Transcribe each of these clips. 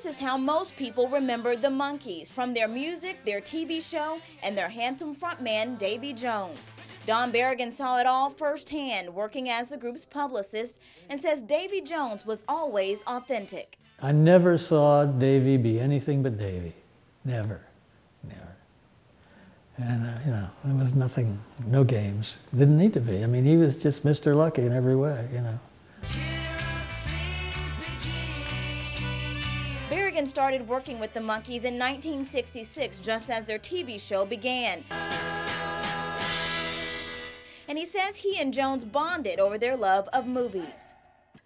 This is how most people remember the Monkees, from their music, their TV show, and their handsome frontman, Davy Jones. Don Berrigan saw it all firsthand, working as the group's publicist, and says Davy Jones was always authentic. I never saw Davy be anything but Davy. Never. Never. And, you know, there was nothing, no games. Didn't need to be. I mean, he was just Mr. Lucky in every way, you know. Berrigan started working with the Monkees in 1966, just as their TV show began. And he says he and Jones bonded over their love of movies.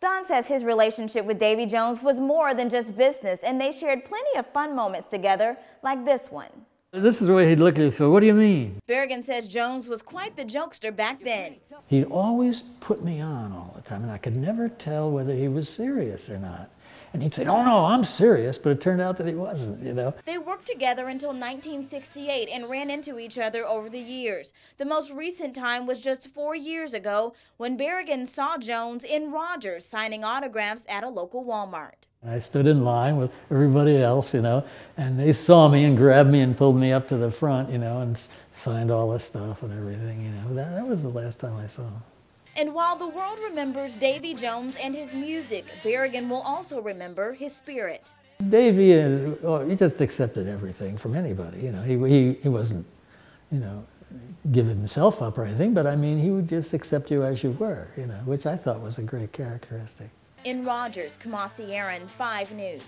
Don says his relationship with Davy Jones was more than just business, and they shared plenty of fun moments together, like this one. This is the way he'd look at you, so what do you mean? Berrigan says Jones was quite the jokester back then. He'd always put me on all the time, and I could never tell whether he was serious or not. And he'd say, "Oh no, I'm serious," but it turned out that he wasn't, you know. They worked together until 1968 and ran into each other over the years. The most recent time was just 4 years ago when Berrigan saw Jones in Rogers signing autographs at a local Walmart. I stood in line with everybody else, you know, and they saw me and grabbed me and pulled me up to the front, you know, and signed all the stuff and everything, you know. That was the last time I saw him. And while the world remembers Davy Jones and his music, Berrigan will also remember his spirit. Davy, he just accepted everything from anybody, you know. He wasn't, you know, giving himself up or anything, but I mean, he would just accept you as you were, you know, which I thought was a great characteristic. In Rogers, Kamasi Aaron, 5 News.